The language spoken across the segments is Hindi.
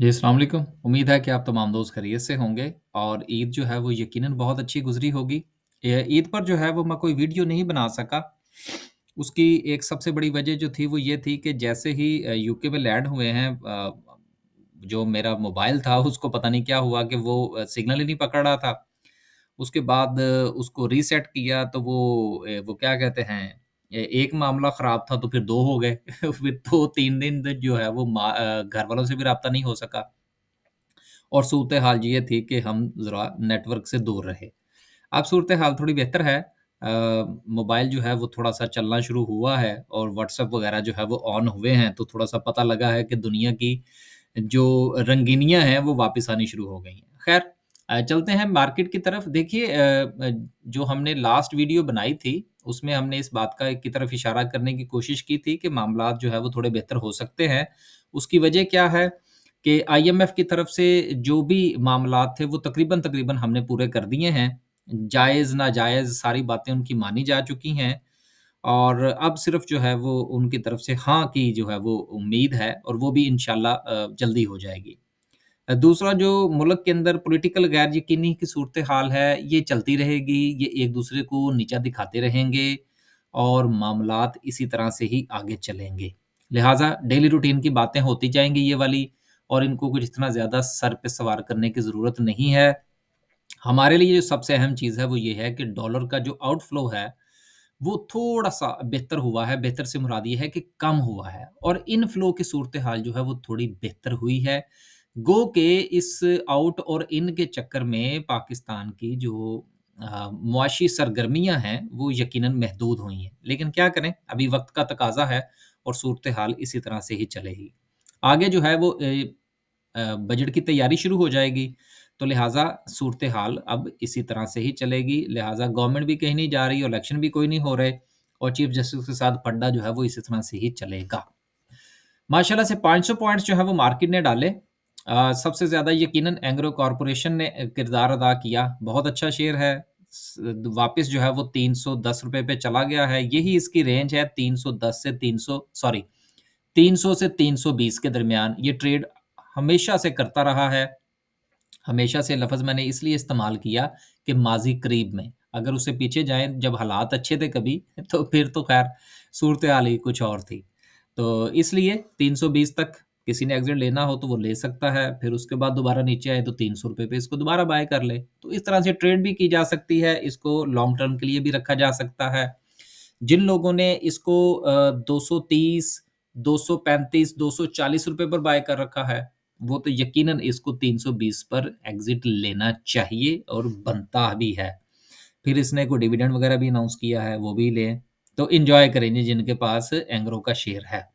जी, अस्सलाम वालेकुम। उम्मीद है कि आप तमाम दोस्त खैरियत से होंगे और ईद जो है वो यकीनन बहुत अच्छी गुज़री होगी। ईद पर जो है वो मैं कोई वीडियो नहीं बना सका। उसकी एक सबसे बड़ी वजह जो थी वो ये थी कि जैसे ही यूके में लैंड हुए हैं जो मेरा मोबाइल था उसको पता नहीं क्या हुआ कि वो सिग्नल ही नहीं पकड़ रहा था। उसके बाद उसको रीसेट किया तो वो क्या कहते हैं एक मामला ख़राब था तो फिर 2 हो गए। फिर 2-3 दिन जो है वो घर वालों से भी राब्ता नहीं हो सका। और सूरत-ए-हाल ये थी कि हम ज़रा नेटवर्क से दूर रहे। अब सूरत-ए-हाल थोड़ी बेहतर है। मोबाइल जो है वो थोड़ा-सा चलना शुरू हुआ है और व्हाट्सएप वगैरह जो है वो ऑन हुए हैं, तो थोड़ा-सा पता लगा है कि दुनिया की जो रंगीनियाँ हैं वो वापस आनी शुरू हो गई हैं। ख़ैर चलते हैं मार्केट की तरफ। देखिए जो हमने लास्ट वीडियो बनाई थी, उसमें हमने इस बात का की तरफ इशारा करने की कोशिश की थी कि मामलात जो है वो थोड़े बेहतर हो सकते हैं। उसकी वजह क्या है कि आईएमएफ की तरफ से जो भी मामलात थे वो तकरीबन-तकरीबन हमने पूरे कर दिए हैं। जायज़ नाजायज़ सारी बातें उनकी मानी जा चुकी हैं और अब सिर्फ़ जो है वो उनकी तरफ से हाँ की जो है वो उम्मीद है और वो भी इंशाल्लाह जल्दी हो जाएगी। दूसरा जो मुल्क के अंदर पॉलिटिकल गैर यकीनी की सूरत-ए-हाल है, ये चलती रहेगी, ये एक-दूसरे को नीचा दिखाते रहेंगे और मामलात इसी तरह से ही आगे चलेंगे। लिहाज़ा डेली रूटीन की बातें होती जाएँगी ये वाली और इनको कुछ इतना ज़्यादा सर पे सवार करने की ज़रूरत नहीं है। हमारे लिए जो सबसे अहम चीज़ है वो ये है कि डॉलर का जो आउटफ्लो है, वो थोड़ा-सा बेहतर हुआ है। बेहतर से मुराद ये है कि कम हुआ है और इनफ्लो की सूरत-ए-हाल जो है वो थोड़ी बेहतर हुई है। गो के इस आउट और इन के चक्कर में पाकिस्तान की जो मुआशी सरगर्मियाँ हैं, वो यकीनन महदूद हुई हैं। लेकिन क्या करें, अभी वक़्त का तकाज़ा है और सूरत-ए-हाल इसी तरह से ही चलेगी। आगे जो है वो बजट की तैयारी शुरू हो जाएगी, तो लिहाज़ा सूरत-ए-हाल अब इसी तरह से ही चलेगी। लिहाज़ा गवर्नमेंट भी कहीं नहीं जा रही, इलेक्शन भी कोई नहीं हो रहे और चीफ जस्टिस के साथ फंडा जो है वो इसी तरह से ही चलेगा। माशाल्लाह से 500 पॉइंट्स जो है वो मार्केट ने डाले। सबसे ज़्यादा यकीनन एंग्रो कॉर्पोरेशन ने किरदार अदा किया। बहुत अच्छा शेयर है। वापस जो है वो ₹310 पे चला गया है। यही इसकी रेंज है 310 से 300 सॉरी 300 से 320 के दरमियान ये ट्रेड हमेशा से करता रहा है। हमेशा से लफ़्ज़ मैंने इसलिए इस्तेमाल किया कि माज़ी करीब में, अगर उससे पीछे जाएँ जब हालात अच्छे थे कभी तो फिर तो ख़ैर सूरत-ए-हाल ही कुछ और थी। तो इसलिए 320 तक किसी ने एग्ज़िट लेना हो तो वो ले सकता है, फिर उसके बाद दोबारा नीचे आए तो ₹300 पे इसको दोबारा बाय कर ले। तो इस तरह से ट्रेड भी की जा सकती है, इसको लॉन्ग टर्म के लिए भी रखा जा सकता है। जिन लोगों ने इसको 230, 235, ₹240 पर बाय कर रखा है, वो तो यकीनन इसको 320 पर एग्ज़िट लेना चाहिए और बनता भी है। फिर इसने कोई डिविडेंड वगैरह भी अनाउंस किया है, वो भी लें। तो एन्जॉय करेंगे जिनके पास एंग्रो का शेयर है।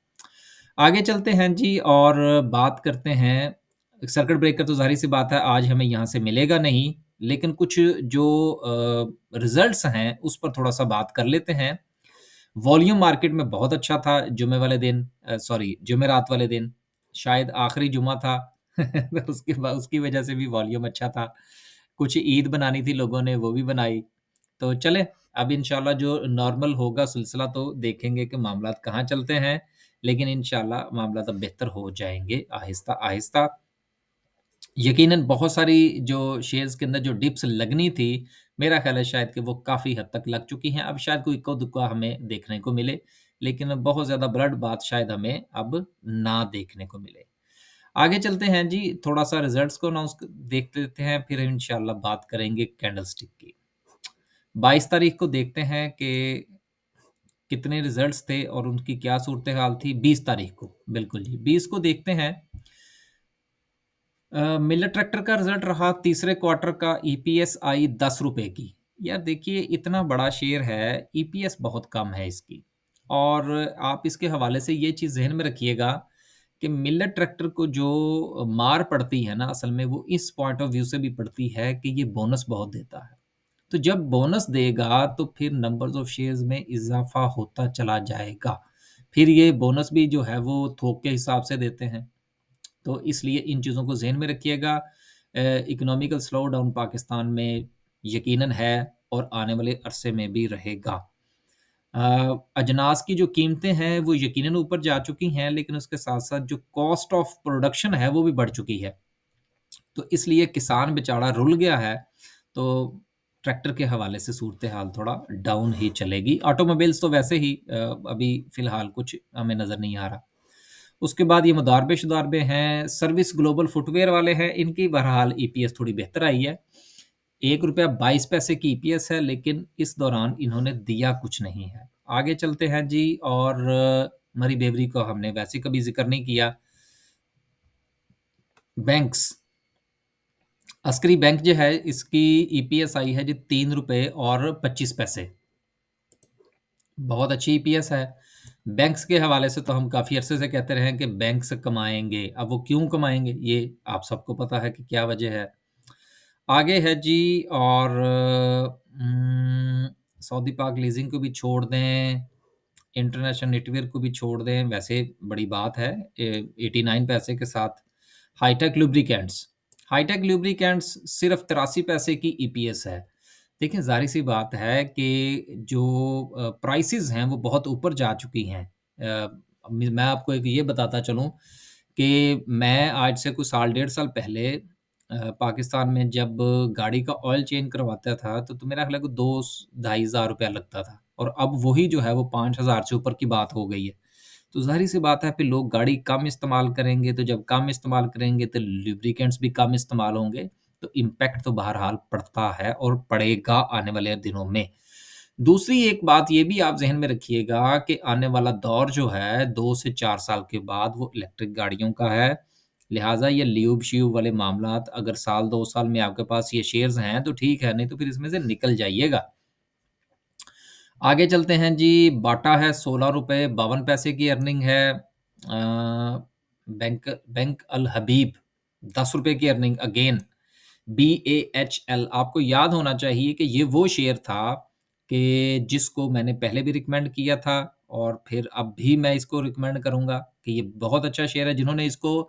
आगे चलते हैं जी और बात करते हैं सर्किट ब्रेकर तो ज़ाहिर-सी बात है आज हमें यहाँ से मिलेगा नहीं, लेकिन कुछ जो रिज़ल्ट्स हैं, उस पर थोड़ा-सा बात कर लेते हैं। वॉल्यूम मार्केट में बहुत अच्छा था जुमे वाले दिन सॉरी जुमेरात वाले दिन, शायद आखिरी जुमा था तो उसकी वजह से भी वॉल्यूम अच्छा था। कुछ ईद बनानी थी लोगों ने, वो भी बनाई। तो चलें, अब इंशाल्लाह जो नॉर्मल होगा सिलसिला तो देखेंगे कि मामलात कहाँ चलते हैं, लेकिन इंशाल्लाह मामलात अब बेहतर हो जाएँगे आहिस्ता-आहिस्ता। यकीनन बहुत सारी जो शेयर्स के अंदर जो डिप्स लगनी थी, मेरा ख़्याल है शायद कि वो काफ़ी हद तक लग चुकी हैं। अब शायद कोई इक्का-दुक्का हमें देखने को मिले, लेकिन बहुत ज़्यादा ब्लड बात शायद हमें अब ना देखने को मिले। आगे चलते हैं जी, थोड़ा-सा रिज़ल्ट्स को अनाउंस देख लेते हैं, फिर इंशाअल्लाह बात करेंगे कैंडलस्टिक की। 22 तारीख को देखते हैं कि कितने रिज़ल्ट्स थे और उनकी क्या सूरत-ए-हाल थी। 20 तारीख को, बिल्कुल जी, 20 को देखते हैं मिलर ट्रैक्टर का रिज़ल्ट रहा तीसरे क्वार्टर का ईपीएस आई ₹10 की। यार देखिए इतना बड़ा शेयर है, ईपीएस बहुत कम है इसकी और आप इसके हवाले से ये चीज़ ज़हन में रखिएगा कि मिलर ट्रैक्टर को जो मार पड़ती है ना असल में वो इस पॉइंट ऑफ व्यू से भी पड़ती है कि ये बोनस बहुत देता है। तो जब बोनस देगा तो फिर नंबर्स ऑफ शेयर्स में इज़ाफ़ा होता चला जाएगा। फिर ये बोनस भी जो है वो थोक के हिसाब से देते हैं। तो इसलिए इन चीज़ों को ज़हन में रखिएगा। इकोनॉमिकल स्लो डाउन पाकिस्तान में यकीनन है और आने वाले अरसे में भी रहेगा। अजनास की जो कीमतें हैं वो यकीनन ऊपर जा चुकी हैं, लेकिन उसके साथ-साथ जो कॉस्ट ऑफ प्रोडक्शन है वो भी बढ़ चुकी है। तो इसलिए किसान बेचारा रुल गया है, तो ट्रैक्टर के हवाले से सूरत-ए-हाल थोड़ा डाउन ही चलेगी। ऑटोमोबाइल्स तो वैसे ही अभी फ़िलहाल कुछ हमें नज़र नहीं आ रहा। उसके बाद ये मुदारबे-शुदारबे हैं, सर्विस ग्लोबल फुटवियर वाले हैं, इनकी बहरहाल ईपीएस थोड़ी बेहतर आई है। ₹1.22 की ईपीएस है, लेकिन इस दौरान इन्होंने दिया कुछ नहीं है। आगे चलते हैं जी और मरी बेवरी को हमने वैसे कभी ज़िक्र नहीं किया। बैंक्स, अस्करी बैंक जो है इसकी ईपीएस आई है जी ₹3.25। बहुत अच्छी ईपीएस है। बैंक्स के हवाले से तो हम काफ़ी अरसे से कहते रहे हैं कि बैंक्स कमाएँगे। अब वो क्यों कमाएँगे, ये आप सबको पता है कि क्या वजह है। आगे है जी और सऊदी पाक लीज़िंग को भी छोड़ दें, इंटरनेशनल नेटवर्क को भी छोड़ दें, वैसे बड़ी बात है 89 पैसे के साथ हाईटेक लुब्रिकेंट्स। हाईटेक लुब्रिकेंट्स सिर्फ़ 83 पैसे की ईपीएस है। देखिए, ज़ाहिर-सी बात है कि जो प्राइसेज़ हैं, वो बहुत ऊपर जा चुकी हैं। मैं आपको एक ये बताता चलूँ कि मैं आज से कुछ साल, डेढ़ साल पहले पाकिस्तान में जब गाड़ी का ऑयल चेंज करवाता था, तो मेरा ख़्याल है कि 2 स ढाई हज़ार रुपया लगता था और अब वही जो है, वो 5,000 से ऊपर की बात हो गई है। तो ज़ाहिर-सी बात है, फिर लोग गाड़ी कम इस्तेमाल करेंगे, तो जब कम इस्तेमाल करेंगे, तो लुब्रिकेंट्स भी कम इस्तेमाल होंगे। तो इम्पैक्ट तो बहरहाल पड़ता है और पड़ेगा आने वाले दिनों में। दूसरी एक बात ये भी आप ज़हन में रखिएगा कि आने वाला दौर जो है 2 से 4 साल के बाद वो इलेक्ट्रिक गाड़ियों का है। लिहाज़ा ये ल्यूब-श्यूब वाले मामलात अगर साल 2 साल में आपके पास ये शेयर्स हैं तो ठीक है, नहीं तो फिर इसमें से निकल जाइएगा। आगे चलते हैं जी, बाटा है ₹16.52 की अर्निंग है। बैंक अल हबीब ₹10 की अर्निंग अगेन BAHL आपको याद होना चाहिए कि ये वो शेयर था कि जिसको मैंने पहले भी रिकमेंड किया था और फिर अब भी मैं इसको रिकमेंड करूँगा कि ये बहुत अच्छा शेयर है। जिन्होंने इसको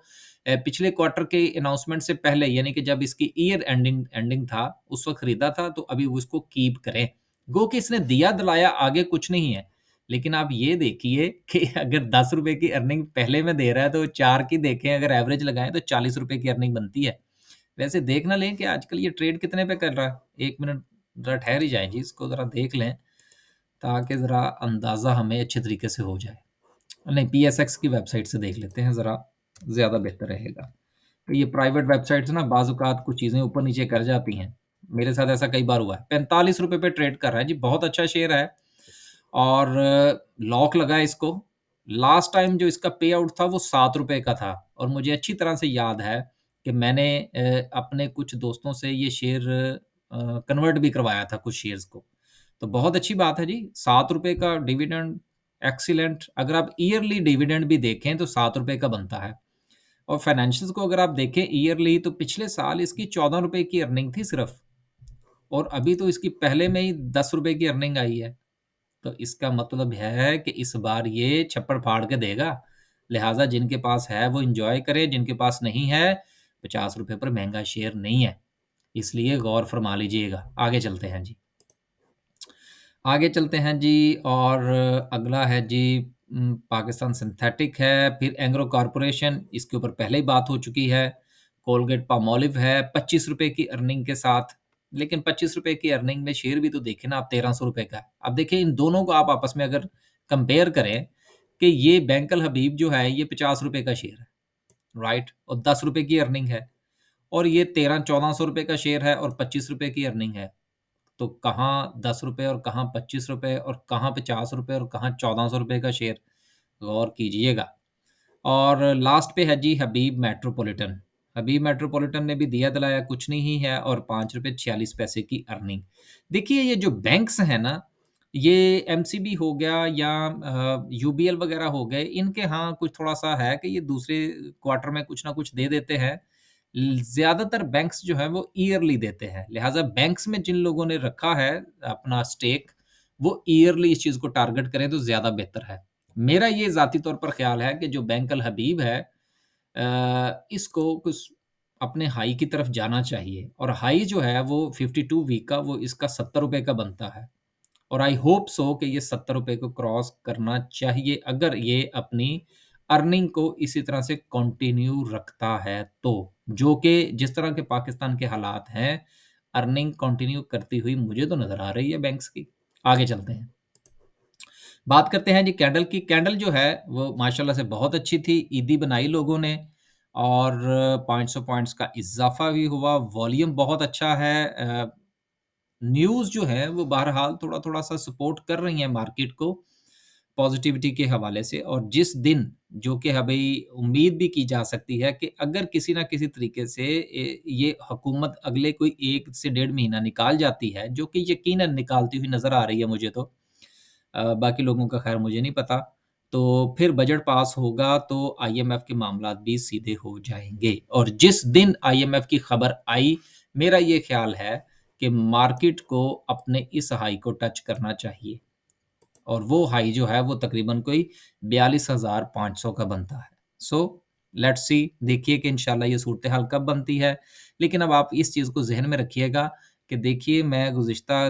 पिछले क्वार्टर के अनाउंसमेंट से पहले यानी कि जब इसकी ईयर एंडिंग एंडिंग था, उस वक़्त खरीदा था तो अभी वो इसको कीप करें। गो कि इसने दिया दिलाया आगे कुछ नहीं है। लेकिन आप ये देखिए कि अगर ₹10 की अर्निंग पहले में दे रहा है तो 4 की देखें अगर एवरेज लगाएँ तो ₹40 की अर्निंग बनती है। वैसे देख ना लें कि आजकल ये ट्रेड कितने पे कर रहा है? 1 मिनट ज़रा ठहर ही जाएँ जी, इसको ज़रा देख लें, ताकि ज़रा अंदाज़ा हमें अच्छे तरीके से हो जाए। नहीं, पीएसएक्स की वेबसाइट से देख लेते हैं ज़रा, ज़्यादा बेहतर रहेगा। तो ये प्राइवेट वेबसाइट्स ना बाज़ औक़ात कुछ चीज़ें ऊपर-नीचे कर जाती हैं। मेरे साथ ऐसा कई बार हुआ है। ₹45 पे ट्रेड कर रहा है जी, बहुत अच्छा शेयर है और लॉक लगा है इसको। लास्ट टाइम जो इसका पे आउट था वो ₹7 का था और मुझे अच्छी तरह से याद है कि मैंने अपने कुछ दोस्तों से ये शेयर कन्वर्ट भी करवाया था कुछ शेयर्स को। तो बहुत अच्छी बात है जी, ₹7 का डिविडेंड एक्सीलेंट। अगर आप ईयरली डिविडेंड भी देखें तो ₹7 का बनता है और फाइनेंशियल्स को अगर आप देखें ईयरली तो पिछले साल इसकी ₹14 की अर्निंग थी सिर्फ़ और अभी तो इसकी पहले में ही ₹10 की अर्निंग आई है। तो इसका मतलब है कि इस बार ये छप्पड़ फाड़ के देगा। लिहाज़ा जिनके पास है वो एन्जॉय करें, जिनके पास नहीं है ₹50 पर महँगा शेयर नहीं है। इसलिए गौर फरमा लीजिएगा। आगे चलते हैं जी। आगे चलते हैं जी और अगला है जी पाकिस्तान सिंथेटिक है, फिर एंग्रो कॉर्पोरेशन इसके ऊपर पहले ही बात हो चुकी है। कोलगेट पामोलिव है ₹25 की अर्निंग के साथ, लेकिन ₹25 की अर्निंग में शेयर भी तो देखें ना आप ₹1300 का है। अब देखिए इन दोनों को आप आपस में अगर कंपेयर करें कि ये बैंक अल हबीब जो है ये ₹50 का शेयर है, राइट? और ₹10 की अर्निंग है और ये 1300-1400 का शेयर है और ₹25 की अर्निंग है। तो कहाँ ₹10 और कहाँ ₹25 और कहाँ ₹50 और कहाँ ₹1400 का शेयर, गौर कीजिएगा। और लास्ट पे है जी हबीब मेट्रोपॉलिटन। हबीब मेट्रोपॉलिटन ने भी दिया दिलाया कुछ नहीं है और ₹5.46 की अर्निंग। देखिए ये जो बैंक्स हैं ना, ये एमसीबी हो गया या यूबीएल वगैरह हो गए, इनके हाँ कुछ थोड़ा-सा है कि ये दूसरे क्वार्टर में कुछ ना कुछ दे देते हैं। ज़्यादातर बैंक्स जो हैं वो ईयरली देते हैं। लिहाज़ा बैंक्स में जिन लोगों ने रखा है अपना स्टेक, वो ईयरली इस चीज़ को टारगेट करें तो ज़्यादा बेहतर है। मेरा ये ज़ाती तौर पर ख़्याल है कि जो बैंक अल हबीब है इसको कुछ अपने हाई की तरफ जाना चाहिए और हाई जो है वो 52 वीक का वो इसका ₹70 का बनता है। और आई होप सो कि ये ₹70 को क्रॉस करना चाहिए, अगर ये अपनी अर्निंग को इसी तरह से कंटिन्यू रखता है तो। जो कि जिस तरह के पाकिस्तान के हालात हैं, अर्निंग कंटिन्यू करती हुई मुझे तो नज़र आ रही है बैंक्स की। आगे चलते हैं। बात करते हैं जी कैंडल की। कैंडल जो है वो माशाल्लाह से बहुत अच्छी थी, ईदी बनाई लोगों ने और 500 पॉइंट्स का इज़ाफ़ा भी हुआ, वॉल्यूम बहुत अच्छा है। न्यूज़ जो है वो बहरहाल थोड़ा-थोड़ा सा सपोर्ट कर रही हैं मार्केट को, पॉज़िटिविटी के हवाले से। और जिस दिन जो कि अभी उम्मीद भी की जा सकती है कि अगर किसी न किसी तरीके से ये हुकूमत अगले कोई 1 से डेढ़ महीना निकाल जाती है, जो कि यकीनन निकालती हुई नज़र आ रही है मुझे तो। बाकी लोगों का ख़ैर मुझे नहीं पता। तो फिर बजट पास होगा तो आईएमएफ के मामलात भी सीधे हो जाएँगे और जिस दिन आईएमएफ की खबर आई, मेरा ये ख़्याल है कि मार्केट को अपने इस हाई को टच करना चाहिए और वो हाई जो है वो तकरीबन कोई 42,500 का बनता है। सो लेट्स सी, देखिए कि इंशाल्लाह ये सूरत-ए-हाल कब बनती है। लेकिन अब आप इस चीज़ को ज़हन में रखिएगा कि देखिए मैं गुज़िश्ता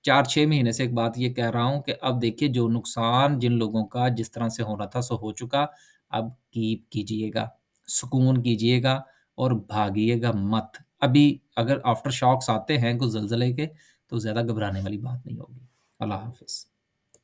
4-6 महीने से एक बात ये कह रहा हूँ कि अब देखिए जो नुकसान जिन लोगों का जिस तरह से होना था सो हो चुका। अब कीप कीजिएगा, सुकून कीजिएगा और भागिएगा मत। अभी अगर आफ्टर शॉक्स आते हैं कुछ ज़लज़ले के तो ज़्यादा घबराने वाली बात नहीं होगी। अल्लाह हाफ़िज़।